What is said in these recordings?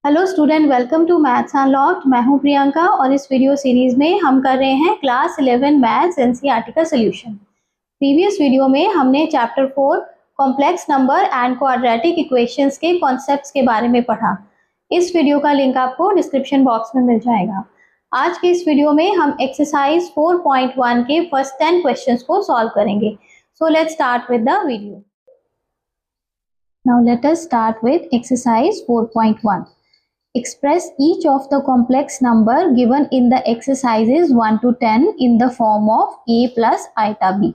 Hello student, welcome to maths unlocked. मैं हूं प्रियंका और इस वीडियो सीरीज में हम कर रहे हैं क्लास 11 मैथ्स एनसीईआरटी का सोल्यूशन। प्रीवियस वीडियो में हमने chapter 4 complex number and quadratic equations के कॉन्सेप्ट्स के बारे में पढ़ा। इस वीडियो का लिंक आपको डिस्क्रिप्शन बॉक्स में मिल जाएगा। आज के इस वीडियो में हम एक्सरसाइज 4.1 के फर्स्ट 10 क्वेश्चंस को सॉल्व करेंगे। So let's start with the video. Now let us start with exercise 4.1. Express each of the complex number given in the exercises 1 to 10 in the form of a plus iota b.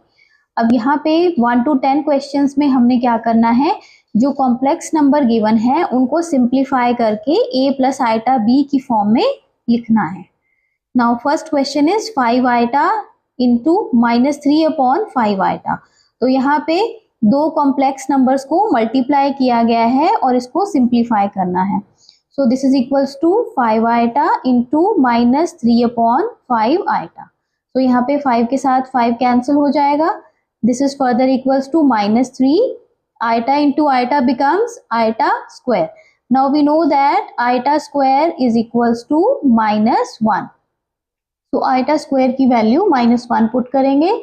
अब यहाँ पे 1 to 10 questions में हमने क्या करना है, जो complex number given है उनको सिंप्लीफाई करके a प्लस आइटा b की फॉर्म में लिखना है। Now first question is 5 iota into -3 upon 5 iota. तो यहाँ पे दो कॉम्प्लेक्स नंबर्स को मल्टीप्लाई किया गया है और इसको सिंप्लीफाई करना है। So this is equals to 5 iota into -3 upon 5 iota. तो यहाँ पे 5 के साथ 5 कैंसिल हो जाएगा। This is further equals to -3 iota into iota becomes iota square. Now we know that iota square is equals to -1। तो आइटा स्क्वायर की value -1 put करेंगे।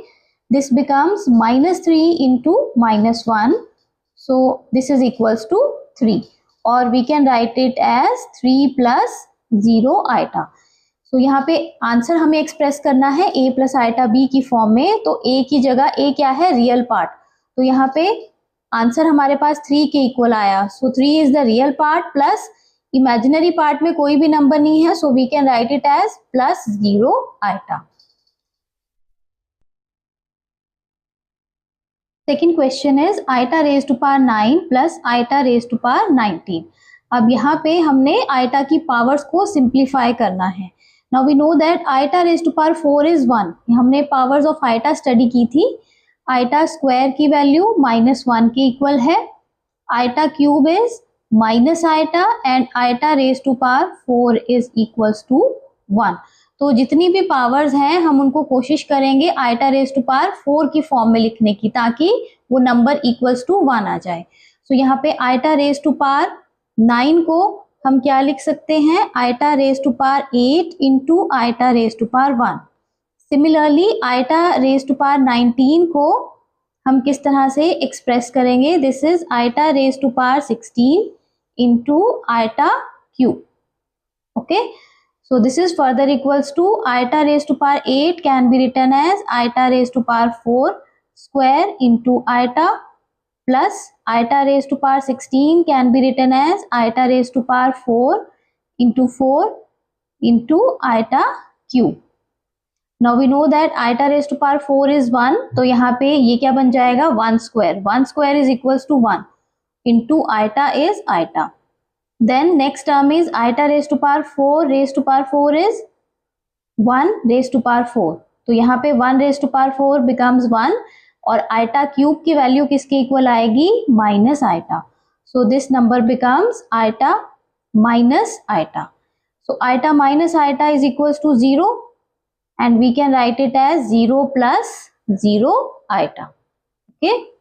This becomes -3 into -1, so this is equals to 3, or we can write it as 3 plus 0 iota. So यहाँ पे answer हमें express करना है a plus iota b की form में। तो a की जगह a क्या है, रियल पार्ट। तो यहाँ पे आंसर हमारे पास 3 के इक्वल आया। So 3 is the real part plus imaginary part में कोई भी नंबर नहीं है, so we can write it as plus 0 iota. Second question is iota raise to power 9 plus iota raise to power 19। अब यहाँ पे हमने आइटा की पावर्स को सिंप्लीफाई करना है। Now we know that iota raise to power 4 is 1। हमने powers of iota study की थी। आइटा स्क्वायर की वैल्यू -1 के इक्वल है। Iota cube is minus iota and iota raise to power 4 is equals to 1। तो जितनी भी पावर्स हैं हम उनको कोशिश करेंगे आइटा रेज टू पावर 4 की फॉर्म में लिखने की, ताकि वो नंबर इक्वल्स टू 1 आ जाए। सो यहाँ पे आइटा रेज टू पावर 9 को हम क्या लिख सकते हैं, iota raise to power 8 into iota raise to power 1। Similarly iota raise to power 19 को हम किस तरह से एक्सप्रेस करेंगे, this is iota raise to power 16 into iota cube. Okay, so this is further equals to iota raised to power 8 can be written as iota raised to power 4 square into iota plus iota raised to power 16 can be written as iota raised to power 4 into 4 into iota cube. Now we know that iota raised to power 4 is 1, तो यहाँ पे ये क्या बन जाएगा, 1 square। 1 square is equals to 1 into iota is iota. Then next term is iota raised to power 4 raised to power 4 is 1 raised to power 4। तो यहाँ पे 1 raised to power 4 becomes 1 और आइटा क्यूब की वैल्यू किसके equal आएगी, minus iota. So this number becomes iota minus iota. So iota minus iota is equals to 0 and we can write it as 0 plus 0 iota. Okay,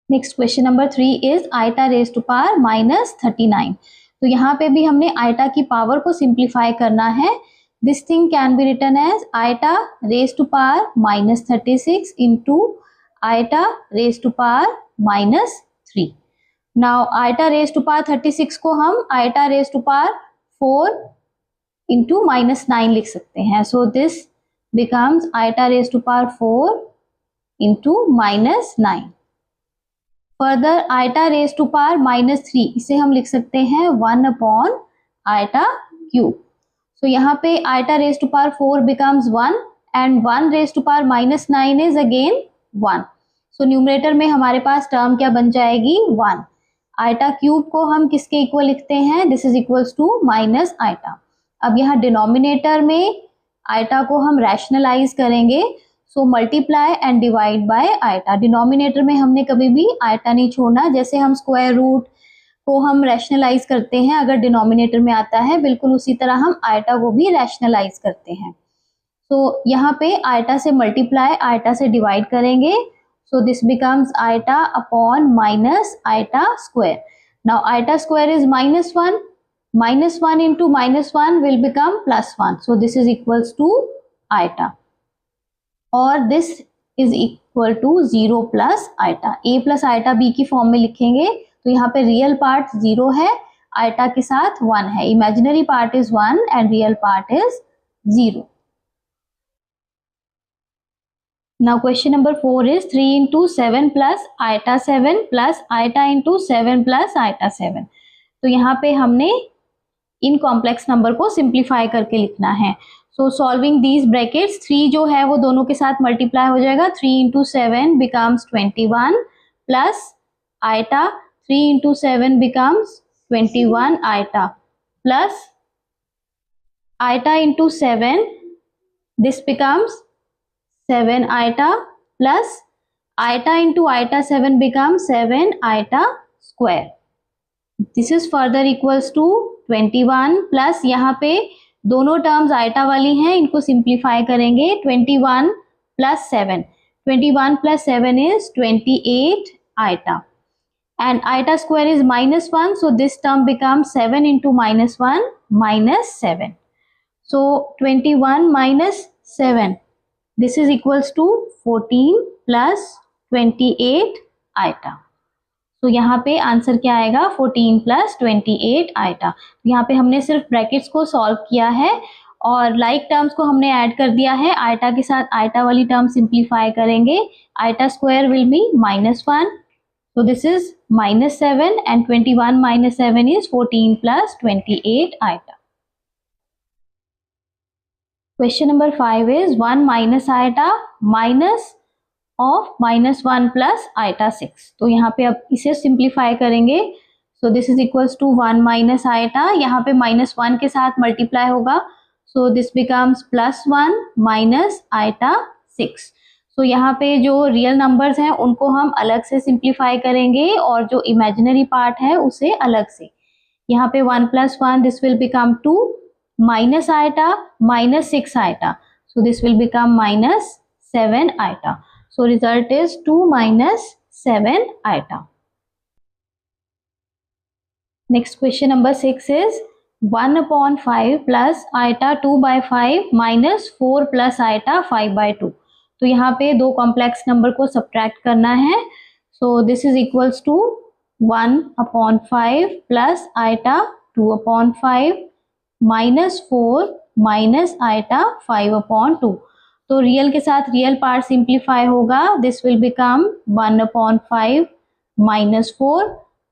next question number 3 is iota raise to power -39। तो यहाँ पे भी हमने iota की power को simplify करना है। This thing can be written as iota raise to power -36 into iota raise to power -3। Now iota raise to power 36 को हम iota raise to power 4 into -9 लिख सकते हैं। So this becomes iota raise to power 4 into -9। Further iota raise to power -3, इसे हम लिख सकते हैं 1 अपॉन आइटा क्यूब। सो यहाँ पे iota raise to power 4 becomes 1 and 1 raise to power -9 is again 1। So numerator में हमारे पास टर्म क्या बन जाएगी, 1। आइटा क्यूब को हम किसके इक्वल लिखते हैं, this is equals to minus iota. अब यहाँ डिनोमिनेटर में आइटा को हम रैशनलाइज करेंगे। So multiply and divide by iota. Denominator में हमने कभी भी आइटा नहीं छोड़ना। जैसे हम स्क्वायर रूट को हम रैशनलाइज करते हैं अगर डिनोमिनेटर में आता है, बिल्कुल उसी तरह हम आइटा को भी रैशनलाइज करते हैं। तो यहाँ पे आइटा से मल्टीप्लाई आइटा से डिवाइड करेंगे। So this becomes iota upon minus iota square. Now iota square is -1. -1 into -1 will become +1. So this is equals to iota, और this is equal to 0 plus iota. A plus iota b की form में लिखेंगे तो यहाँ पे real part 0 है, iota के साथ 1 है. Imaginary part is 1 and real part is 0. Now question number 4 is 3 into 7 plus iota 7 plus iota into 7 plus iota 7. तो यहाँ पे हमने इन कॉम्प्लेक्स नंबर को सिंप्लीफाई करके लिखना है. सो सॉल्विंग दीज ब्रैकेट्स, 3 जो है वो दोनों के साथ मल्टीप्लाई हो जाएगा. 3 into 7 becomes 21 plus iota 3 into 7 becomes 21 iota plus iota into 7, this becomes 7 iota plus iota into iota 7 becomes 7 iota square. This is further equals to 21 plus यहाँ पे दोनों टर्म्स आइटा वाली हैं, इनको सिंप्लीफाई करेंगे. 21 plus 7, 21 plus 7 is 28 iota and iota square is -1, so this term becomes 7 into -1 -7. So 21 minus 7, this is equals to 14 plus 28 iota. तो यहाँ पे आंसर क्या आएगा? 14 प्लस 28 आइटा. यहाँ पे हमने सिर्फ ब्रैकेट्स को सॉल्व किया है और लाइक टर्म्स को हमने ऐड कर दिया है. आइटा के साथ आइटा वाली टर्म सिंप्लीफाई करेंगे. Iota square will be -1, so this is -7 and 21 minus 7 is 14 plus 28 iota. Question number 5 is 1 minus iota minus of -1 plus iota 6. तो यहाँ पे अब इसे सिंप्लीफाई करेंगे. So this is equals to 1 minus iota. यहाँ पे -1 के साथ मल्टीप्लाई होगा, so this becomes +1 minus iota 6. सो यहाँ पे जो रियल नंबर्स हैं उनको हम अलग से सिंप्लीफाई करेंगे और जो इमेजिनरी पार्ट है उसे अलग से. यहाँ पे 1 + 1 this will become 2 minus iota -6 iota, so this will become -7 iota. So result is 2 minus 7 iota. Next question number 6 is 1/5 plus iota 2/5 minus 4 plus iota 5/2. तो यहाँ पे दो कॉम्प्लेक्स नंबर को सब्ट्रैक्ट करना है. So this is equals to 1/5 plus iota 2/5 minus 4 minus iota 5/2. तो real के साथ रियल पार्ट सिंप्लीफाई होगा. This will become 1/5 minus 4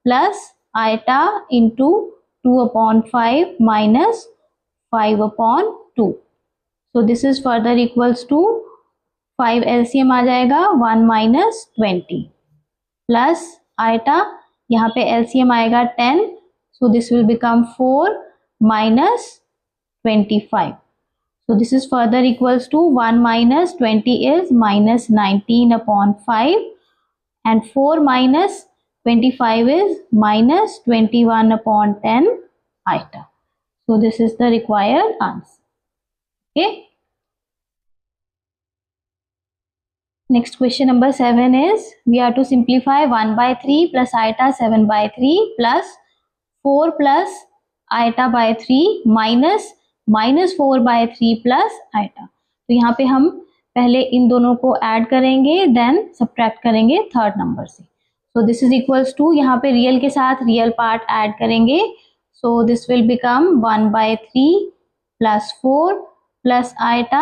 plus iota into 2/5 minus 5/2. So this is further equals to 5 LCM आ जाएगा 1 minus 20 plus iota, यहाँ पे LCM आएगा 10, सो this will become 4 minus 25. So this is further equals to 1 minus 20 is minus 19/5 and 4 minus 25 is minus 21/10 iota. So this is the required answer. Okay. Next question number 7 is we are to simplify 1/3 plus iota 7/3 plus 4 plus iota by 3 minus -4/3 plus iota. तो यहाँ पे हम पहले इन दोनों को add करेंगे, then subtract करेंगे third number से. So this is equals to, यहाँ पे रियल के साथ रियल पार्ट ऐड करेंगे. So this will become 1/3 plus 4 plus iota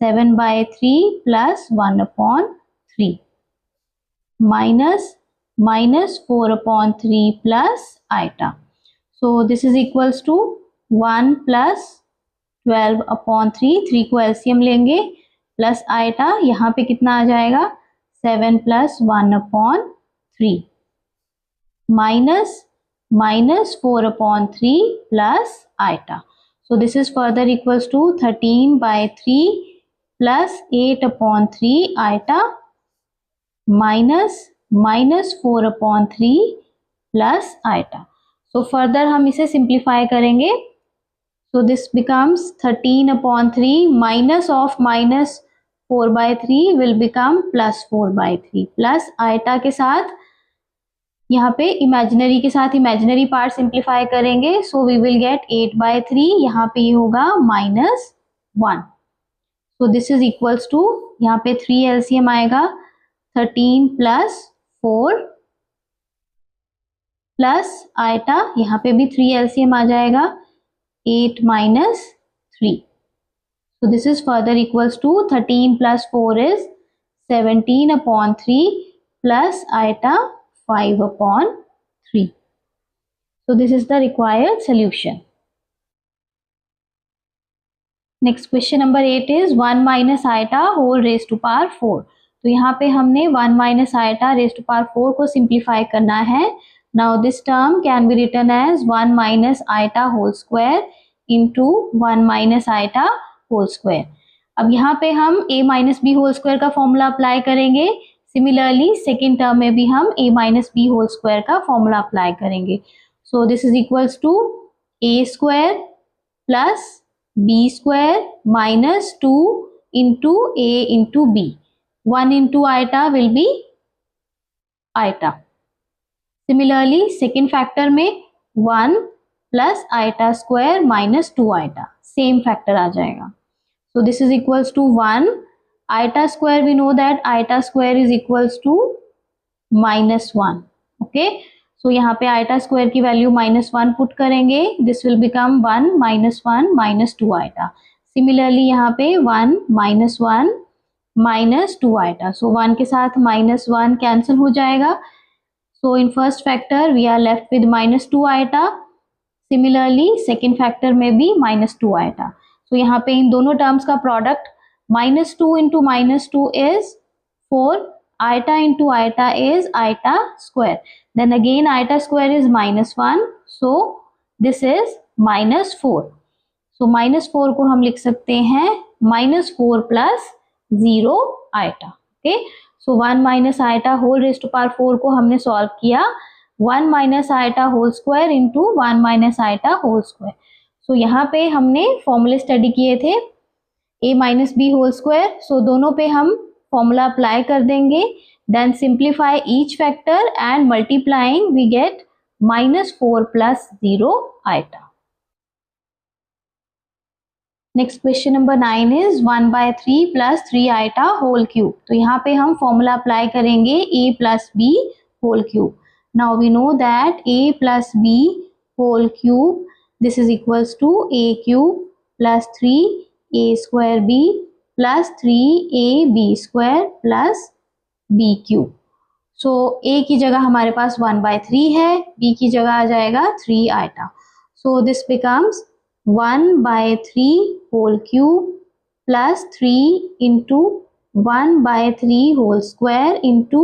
7/3 plus 1/3 minus -4/3 plus iota. So this is equals to 1 plus 12/3, 3 को LCM लेंगे plus iota, यहाँ पे कितना आ जाएगा 7 plus 1/3 minus -4/3 plus iota. So this is further equals to 13/3 plus 8/3 iota minus -4/3 plus iota. So further हम इसे simplify करेंगे. So this becomes 13/3 minus of -4/3 will become +4/3 plus iota के साथ यहाँ पे इमेजिनरी के साथ इमेजिनरी पार्ट सिंप्लीफाई करेंगे, सो वी विल गेट 8/3, यहाँ पे ये होगा -1। So this is equals to, यहाँ पे 3 एलसीएम आएगा, 13 + 4 प्लस आयटा, यहाँ पे भी 3 एलसीएम आ जाएगा, 8 - 3। So this is further equals to 13 + 4 is 17/3 plus iota 5/3. So this is the required solution. Next question number 8 is 1 - iota whole raised to power 4. तो यहाँ पे हमने 1 - iota raised to power 4 को सिंप्लीफाई करना है. Now this term can be written as 1 - iota whole square into 1 - iota whole square. अब यहाँ पे हम a - b whole square का फॉर्मूला अप्लाई करेंगे. सिमिलरली सेकेंड टर्म में भी हम a - b whole square का फॉर्मूला अप्लाई करेंगे. So this is equals to a square plus b square minus 2 into a into b. 1 into iota will be iota. Similarly, second factor में 1 plus iota square minus 2 iota. Same factor आ जाएगा. So this is equals to 1. Iota square, we know that iota square is equals to -1. Okay. So यहाँ पे iota square की value -1 put करेंगे. This will become 1 - 1 - 2 iota. Similarly यहाँ पे 1 - 1 - 2 iota. So 1 के साथ -1 cancel हो जाएगा. So in first factor we are left with -2 iota. Similarly second factor में भी -2 iota. So यहाँ पे इन दोनों टर्म्स का product -2 into -2 is 4. Iota into iota is iota square. Then again iota square is -1. So this is -4. So -4 को हम लिख सकते हैं -4 + 0 iota. Okay. So 1 - iota whole raised to power 4 को हमने सॉल्व किया. 1 - iota whole square into 1 - iota whole square. So यहाँ पे हमने फॉर्मूले स्टडी किए थे a - b whole square. So दोनों पे हम फॉर्मूला अप्लाई कर देंगे. Then simplify each factor and multiplying we get -4 + 0 iota. Next question number 9 is 1/3 + 3 iota whole cube. तो यहाँ पे हम फॉर्मूला अप्लाई करेंगे a + b whole cube. Now we know that a + b whole cube, this is equals to a cube plus 3a² b plus 3ab² plus b cube. So a की जगह हमारे पास 1/3 है, b की जगह आ जाएगा 3 iota. So this becomes 1/3 whole cube plus 3 into 1/3 whole square into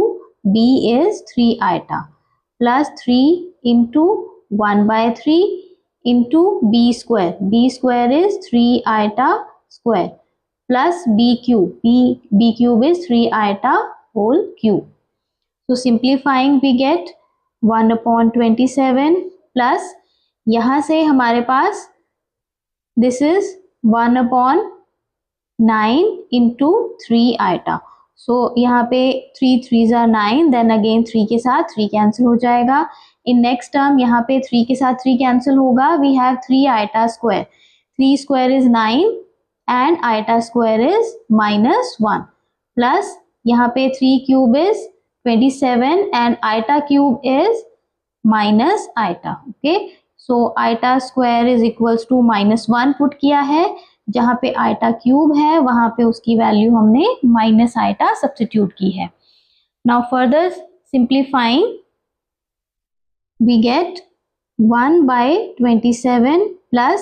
b is 3 iota plus 3 into 1/3 into b square. b square is 3 iota square plus b cube. b cube is 3 iota whole cube. So simplifying we get 1/27 plus यहाँ से हमारे पास this is 1/9 into 3 iota. So यहाँ पे 3 3s are 9, then again 3 के साथ 3 cancel हो जाएगा. In next term यहाँ पे 3 के साथ 3 कैंसिल होगा. We have 3 iota square. 3 square is 9 and iota square is -1 plus यहाँ पे 3 cube is 27 and iota cube is minus iota. Okay. So iota square is equals to -1 put किया है. जहाँ पे iota cube है वहाँ पे उसकी वैल्यू हमने माइनस iota सब्स्टिट्यूट की है. Now further simplifying we get 1/27 plus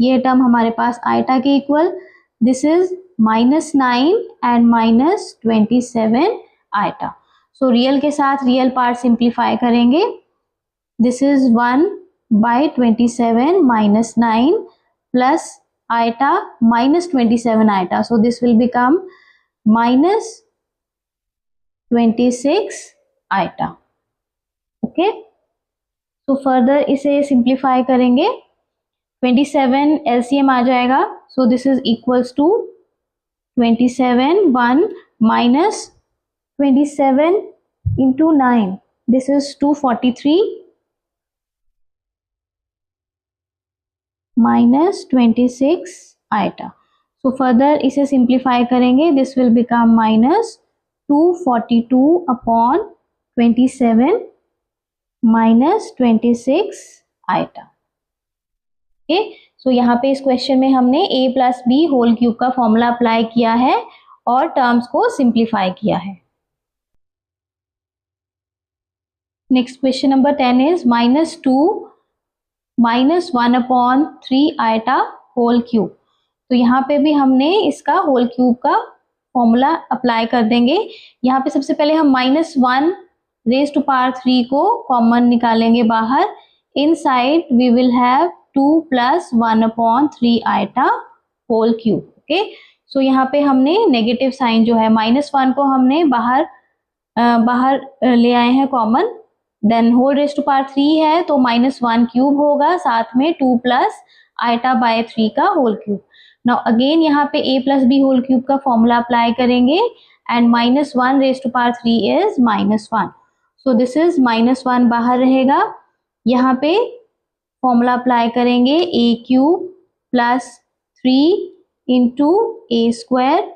ये टर्म हमारे पास iota के equal, this is -9 and -27 iota. So real के साथ रियल पार्ट सिंप्लीफाई करेंगे. This is 1/27 -9 plus iota -27 iota. So this will become -26 iota. Okay. So further इसे simplify करेंगे. 27 LCM आ जाएगा. So this is equals to 27 1 minus 27 into 9. This is 243 minus 26 eta. So further इसे simplify करेंगे, this will become minus 242 upon 27 minus 26 eta. Okay, so यहाँ पे इस question में हमने a plus B whole cube का फॉर्मूला अप्लाई किया है और टर्म्स को सिंप्लीफाई किया है। Next question number 10 is minus 2 minus 1 upon 3 eta whole cube. तो यहाँ पे भी हमने इसका होल क्यूब का फॉर्मूला अप्लाई कर देंगे। यहाँ पे सबसे पहले हम माइनस 1 रेज टू पावर 3 को कॉमन निकालेंगे बाहर। Inside we will have 2 plus 1 upon 3 eta whole cube. Okay, so यहाँ पे हमने नेगेटिव साइन जो है -1 को हमने बाहर ले आए हैं common. Then whole raise to power 3 है तो -1 क्यूब होगा, साथ में 2 प्लस आइटा बाय 3 का होल क्यूब। नाउ अगेन यहाँ पे a plus B whole cube का फॉर्मूला अप्लाई करेंगे एंड -1 रेज टू पावर 3 इज -1। सो दिस इज -1 बाहर रहेगा। यहाँ पे फॉर्मूला अप्लाई करेंगे a cube plus 3 into a square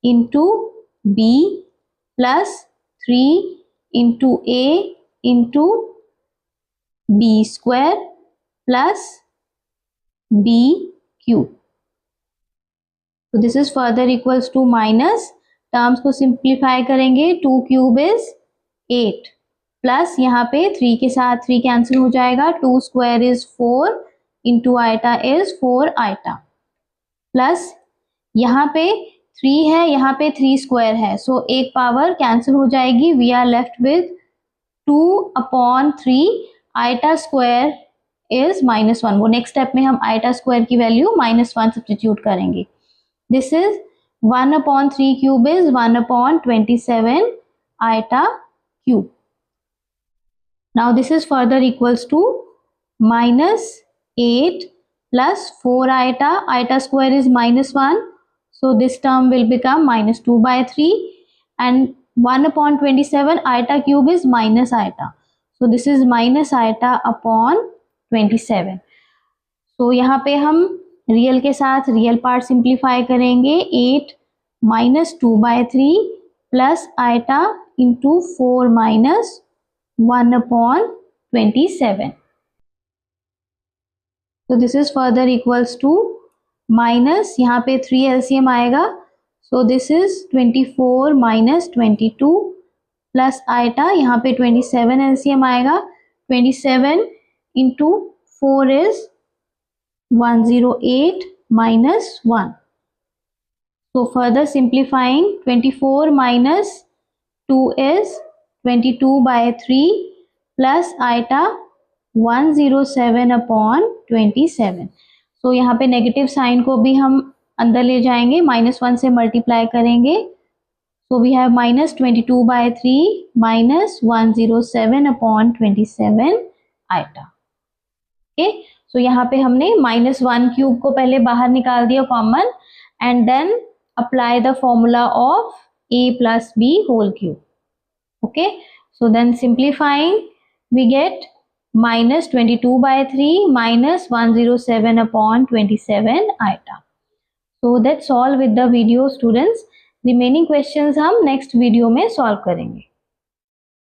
into b plus 3 into a into b square plus b cube. तो this is further equals to minus, terms को simplify करेंगे, 2 cube is 8 plus यहाँ पे 3 के साथ 3 कैंसिल हो जाएगा, 2 square is 4 into iota is 4 iota plus यहाँ पे 3 है, यहाँ पे 3 स्क्वायर है, सो एक पावर कैंसिल हो जाएगी। We are left with 2 upon 3 iota square is -1। वो नेक्स्ट स्टेप में हम आइटा स्क्वायर की वैल्यू -1 सब्स्टिट्यूट करेंगे। This is 1 upon 3 cube is 1 upon 27 iota cube. Now this is further equals to -8 plus 4 iota square is -1, so this term will become -2 by 3 and 1 upon 27 iota cube is minus iota, so this is minus iota upon 27। so यहाँ पे हम real के साथ real part simplify करेंगे, 8 minus 2 by 3 plus iota into 4 minus 1 upon 27। तो this is further equals to minus, यहाँ पे 3 LCM आएगा, so this is 24 minus 22 plus iota, यहाँ पे 27 एलसीएम आएगा, 27 into 4 is 108 minus 1. So further simplifying, 24 minus 2 is 22 by 3 plus iota 107 upon 27. So यहाँ पे negative sign को भी हम अंदर ले जाएंगे, -1 से मल्टीप्लाई करेंगे। So we have -22 by 3 minus 107 upon 27 iota. Okay. सो यहाँ पे हमने -1 क्यूब को पहले बाहर निकाल दिया common and then apply the formula of a plus B whole cube. Okay, so then simplifying we get -22 by 3 minus 107 upon 27 आइटा। So that's all with the video students. Remaining questions हम next video में solve करेंगे।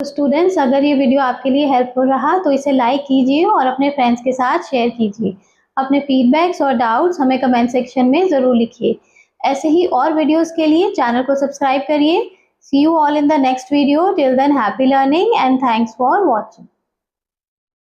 Students, अगर ये video आपके लिए helpful रहा तो इसे लाइक कीजिए और अपने फ्रेंड्स के साथ शेयर कीजिए। अपने फीडबैक्स और डाउट्स हमें कमेंट सेक्शन में ज़रूर लिखिए। ऐसे ही और वीडियोस के लिए चैनल को सब्सक्राइब करिए। See you all in the next video. Till then happy learning and thanks for watching.